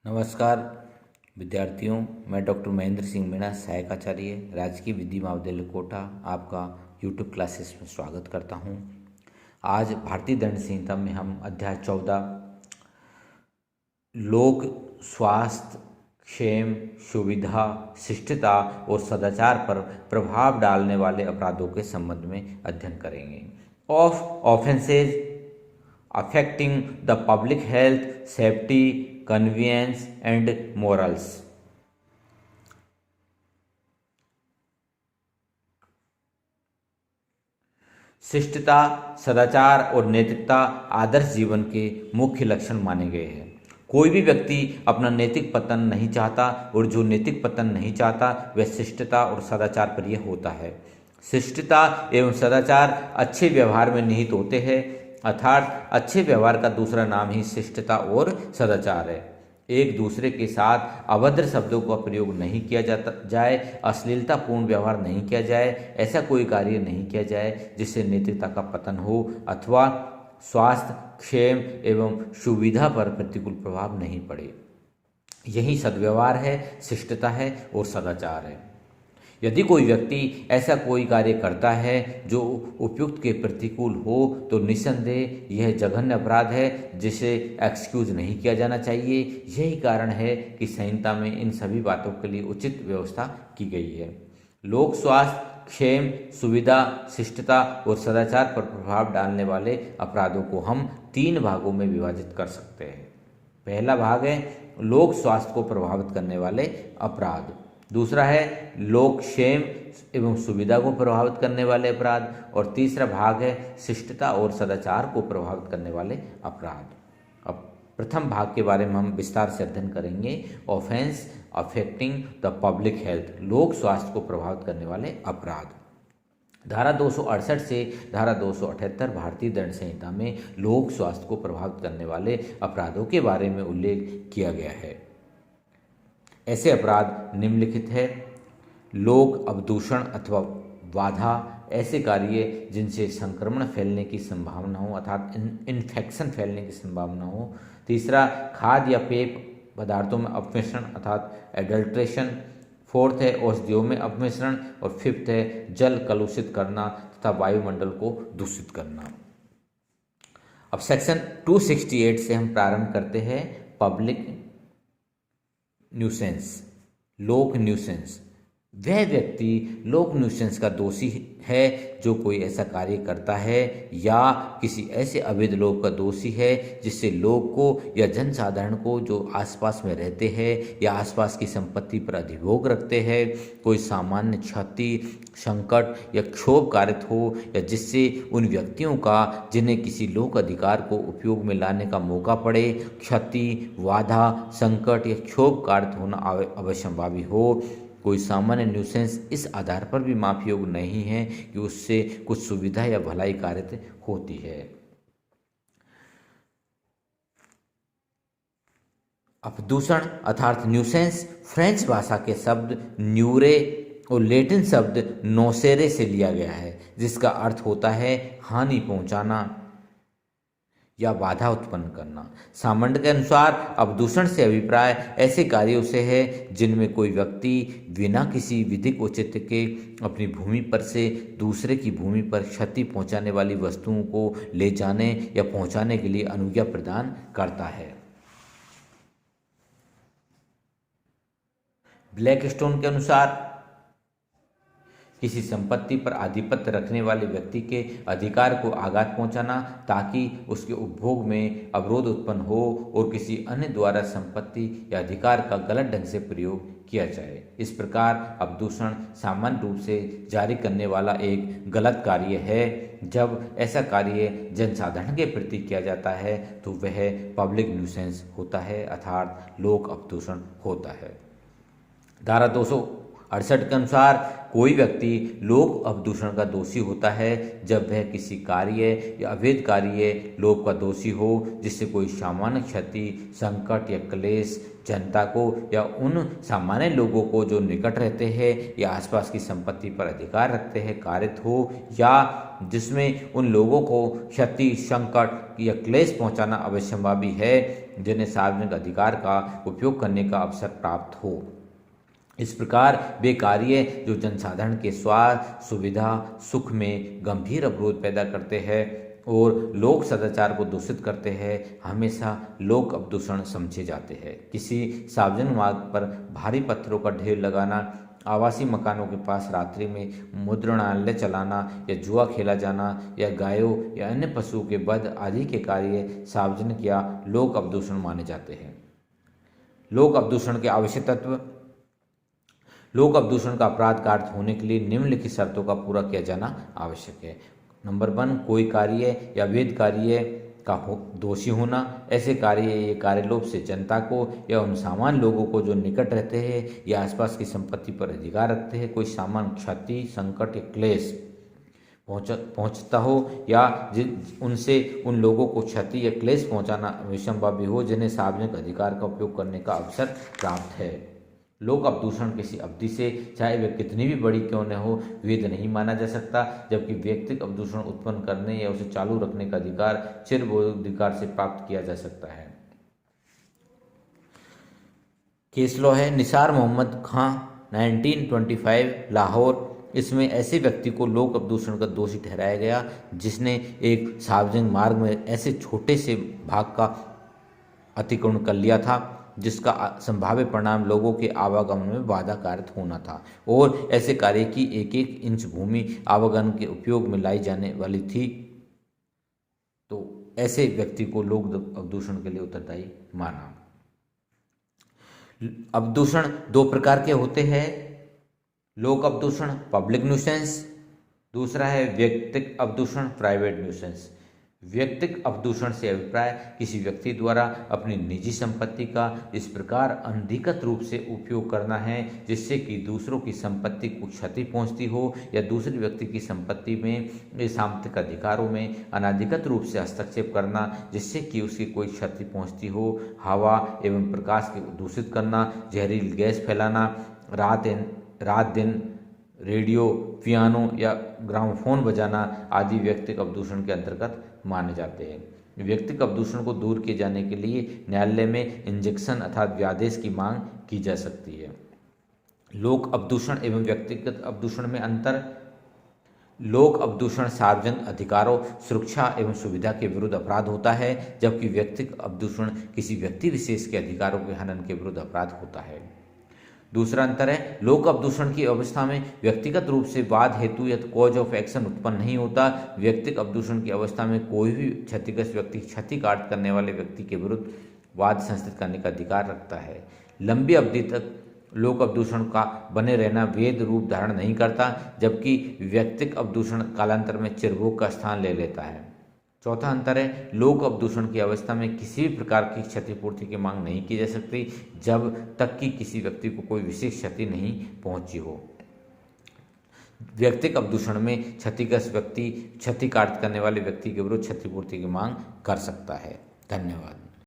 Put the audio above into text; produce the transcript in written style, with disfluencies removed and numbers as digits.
नमस्कार विद्यार्थियों, मैं डॉक्टर महेंद्र सिंह मीणा, सहायक आचार्य, राजकीय विधि महाविद्यालय कोटा, आपका यूट्यूब क्लासेस में स्वागत करता हूं। आज भारतीय दंड संहिता में हम अध्याय 14 लोक स्वास्थ्य, क्षेम, सुविधा, शिष्टता और सदाचार पर प्रभाव डालने वाले अपराधों के संबंध में अध्ययन करेंगे। Of offences affecting the public health, safety, convenience and morals. शिष्टता, सदाचार और नैतिकता आदर्श जीवन के मुख्य लक्षण माने गए हैं। कोई भी व्यक्ति अपना नैतिक पतन नहीं चाहता और जो नैतिक पतन नहीं चाहता वह शिष्टता और सदाचार पर यह होता है। शिष्टता एवं सदाचार अच्छे व्यवहार में निहित होते हैं, अर्थात अच्छे व्यवहार का दूसरा नाम ही शिष्टता और सदाचार है। एक दूसरे के साथ अभद्र शब्दों का प्रयोग नहीं किया जाए, अश्लीलतापूर्ण व्यवहार नहीं किया जाए, ऐसा कोई कार्य नहीं किया जाए जिससे नैतिकता का पतन हो अथवा स्वास्थ्य, क्षेम एवं सुविधा पर प्रतिकूल प्रभाव नहीं पड़े। यही सद्व्यवहार है, शिष्टता है और सदाचार है। यदि कोई व्यक्ति ऐसा कोई कार्य करता है जो उपयुक्त के प्रतिकूल हो तो निस्संदेह यह जघन्य अपराध है जिसे एक्सक्यूज नहीं किया जाना चाहिए। यही कारण है कि संहिता में इन सभी बातों के लिए उचित व्यवस्था की गई है। लोक स्वास्थ्य, क्षेम, सुविधा, शिष्टता और सदाचार पर प्रभाव डालने वाले अपराधों को हम 3 भागों में विभाजित कर सकते हैं। पहला भाग है लोक स्वास्थ्य को प्रभावित करने वाले अपराध। दूसरा है लोक क्षेम एवं सुविधा को प्रभावित करने वाले अपराध और तीसरा भाग है शिष्टता और सदाचार को प्रभावित करने वाले अपराध। अब प्रथम भाग के बारे में हम विस्तार से अध्ययन करेंगे। Offence affecting the public health, लोक स्वास्थ्य को प्रभावित करने वाले अपराध। धारा 268 से धारा 278 भारतीय दंड संहिता में लोक स्वास्थ्य को प्रभावित करने वाले अपराधों के बारे में उल्लेख किया गया है। ऐसे अपराध निम्नलिखित है। लोक अवदूषण अथवा बाधा, ऐसे कार्य जिनसे संक्रमण फैलने की संभावना हो अर्थात इन्फेक्शन फैलने की संभावना हो। तीसरा, खाद्य या पेय पदार्थों में अपमिश्रण अर्थात एडल्ट्रेशन। फोर्थ है औषधियों में अपमिश्रण और फिफ्थ है जल कलुषित करना तथा वायुमंडल को दूषित करना। अब सेक्शन 268 से हम प्रारंभ करते हैं। पब्लिक न्यूसेंस, लोक न्यूसेंस। वह व्यक्ति लोक न्यूसेंस का दोषी है जो कोई ऐसा कार्य करता है या किसी ऐसे अवैध लोक का दोषी है जिससे लोग को या जनसाधारण को जो आसपास में रहते हैं या आसपास की संपत्ति पर अधिभोग रखते हैं कोई सामान्य क्षति, संकट या क्षोभ कारित हो या जिससे उन व्यक्तियों का जिन्हें किसी लोक अधिकार को उपयोग में लाने का मौका पड़े क्षति, बाधा, संकट या क्षोभ कारित होना अवश्यंभावी हो। कोई सामान्य न्यूसेंस इस आधार पर भी माफी योग्य नहीं है कि उससे कुछ सुविधा या भलाई कारित होती है। अपदूषण अर्थात न्यूसेंस फ्रेंच भाषा के शब्द न्यूरे और लैटिन शब्द नोसेरे से लिया गया है जिसका अर्थ होता है हानि पहुंचाना या बाधा उत्पन्न करना। सामान्य के अनुसार अपदूषण से अभिप्राय ऐसे कार्यों से है जिनमें कोई व्यक्ति बिना किसी विधिक औचित्य के अपनी भूमि पर से दूसरे की भूमि पर क्षति पहुंचाने वाली वस्तुओं को ले जाने या पहुंचाने के लिए अनुज्ञा प्रदान करता है। ब्लैकस्टोन के अनुसार किसी संपत्ति पर आधिपत्य रखने वाले व्यक्ति के अधिकार को आघात पहुंचाना ताकि उसके उपभोग में अवरोध उत्पन्न हो और किसी अन्य द्वारा संपत्ति या अधिकार का गलत ढंग से प्रयोग किया जाए। इस प्रकार अपदूषण सामान्य रूप से जारी करने वाला एक गलत कार्य है। जब ऐसा कार्य जनसाधारण के प्रति किया जाता है तो वह पब्लिक न्यूसेंस होता है अर्थात लोक अपदूषण होता है। धारा 268 68 के अनुसार कोई व्यक्ति लोक अपदूषण का दोषी होता है जब वह किसी कार्य या अवैध कार्य लोक का दोषी हो जिससे कोई सामान्य क्षति, संकट या क्लेश जनता को या उन सामान्य लोगों को जो निकट रहते हैं या आसपास की संपत्ति पर अधिकार रखते हैं कारित हो, या जिसमें उन लोगों को क्षति, संकट या क्लेश पहुंचाना अवश्यंभावी है जिन्हें सार्वजनिक अधिकार का उपयोग करने का अवसर प्राप्त हो। इस प्रकार वे कार्य जो जनसाधारण के स्वास्थ्य, सुविधा, सुख में गंभीर अवरोध पैदा करते हैं और लोक सदाचार को दूषित करते हैं हमेशा लोक अपदूषण समझे जाते हैं। किसी सार्वजनिक मार्ग पर भारी पत्थरों का ढेर लगाना, आवासीय मकानों के पास रात्रि में मुद्रणालय चलाना या जुआ खेला जाना या गायों या अन्य पशुओं के वध आदि के कार्य सार्वजनिक या लोक अपदूषण माने जाते हैं। लोक अपदूषण के आवश्यक तत्व। लोक अपदूषण का अपराध कार्य होने के लिए निम्नलिखित शर्तों का पूरा किया जाना आवश्यक है। नंबर 1, कोई कार्य या अवैध कार्य का दोषी होना। ऐसे कार्य या कार्यलोप से जनता को या उन सामान्य लोगों को जो निकट रहते हैं या आसपास की संपत्ति पर अधिकार रखते हैं कोई सामान्य क्षति, संकट या क्लेश पहुंचता हो या उनसे उन लोगों को क्षति या क्लेश पहुंचाना अवश्यंभावी हो जिन्हें सार्वजनिक अधिकार का उपयोग करने का अवसर प्राप्त है। लोक अपदूषण किसी अवधि से चाहे वह कितनी भी बड़ी क्यों न हो वैध नहीं माना जा सकता, जबकि व्यक्तिगत अपदूषण उत्पन्न करने या उसे चालू रखने का अधिकार चिरबौद्धिकार से प्राप्त किया जा सकता है। केस लॉ है निसार मोहम्मद खां 1925 लाहौर। इसमें ऐसे व्यक्ति को लोक अपदूषण का दोषी ठहराया गया जिसने एक सार्वजनिक मार्ग में ऐसे छोटे से भाग का अतिक्रमण कर लिया था जिसका संभाव्य परिणाम लोगों के आवागमन में बाधा कारक होना था और ऐसे कार्य की एक एक इंच भूमि आवागमन के उपयोग में लाई जाने वाली थी, तो ऐसे व्यक्ति को लोक अपदूषण के लिए उत्तरदायी माना। अपदूषण 2 प्रकार के होते हैं। लोक अपदूषण पब्लिक न्यूसेंस, दूसरा है व्यक्तिगत अपदूषण प्राइवेट न्यूसेंस। व्यक्तिगत अपदूषण से अभिप्राय किसी व्यक्ति द्वारा अपनी निजी संपत्ति का इस प्रकार अनधिकृत रूप से उपयोग करना है जिससे कि दूसरों की संपत्ति को क्षति पहुंचती हो या दूसरे व्यक्ति की संपत्ति में सामाजिक अधिकारों में अनाधिकृत रूप से हस्तक्षेप करना जिससे कि उसकी कोई क्षति पहुंचती हो, हवा एवं प्रकाश को दूषित करना, जहरीली गैस फैलाना, रात दिन रेडियो, पियानो या ग्रामोफोन बजाना आदि व्यक्तिगत अपदूषण के अंतर्गत माने जाते हैं। व्यक्तिगत अपदूषण को दूर किए जाने के लिए न्यायालय में इंजेक्शन अर्थात व्यादेश की मांग की जा सकती है। लोक अपदूषण एवं व्यक्तिगत अपदूषण में अंतर। लोक अपदूषण सार्वजनिक अधिकारों, सुरक्षा एवं सुविधा के विरुद्ध अपराध होता है, जबकि व्यक्तिगत अपदूषण किसी व्यक्ति विशेष के अधिकारों के हनन के विरुद्ध अपराध होता है। दूसरा अंतर है लोक अपदूषण की अवस्था में व्यक्तिगत रूप से वाद हेतु या कॉज ऑफ एक्शन उत्पन्न नहीं होता। व्यक्तिगत अपदूषण की अवस्था में कोई भी क्षतिग्रस्त व्यक्ति क्षति काट करने वाले व्यक्ति के विरुद्ध वाद संस्थित करने का अधिकार रखता है। लंबी अवधि तक लोक अपदूषण का बने रहना वैध रूप धारण नहीं करता, जबकि व्यक्तिगत अपदूषण कालांतर में चिरभोग का स्थान ले लेता है। चौथा अंतर है लोक अपदूषण की अवस्था में किसी भी प्रकार की क्षतिपूर्ति की मांग नहीं की जा सकती जब तक कि किसी व्यक्ति को कोई विशेष क्षति नहीं पहुंची हो। व्यक्तिगत अपदूषण में क्षतिग्रस्त व्यक्ति क्षति काट करने वाले व्यक्ति के विरुद्ध क्षतिपूर्ति की मांग कर सकता है। धन्यवाद।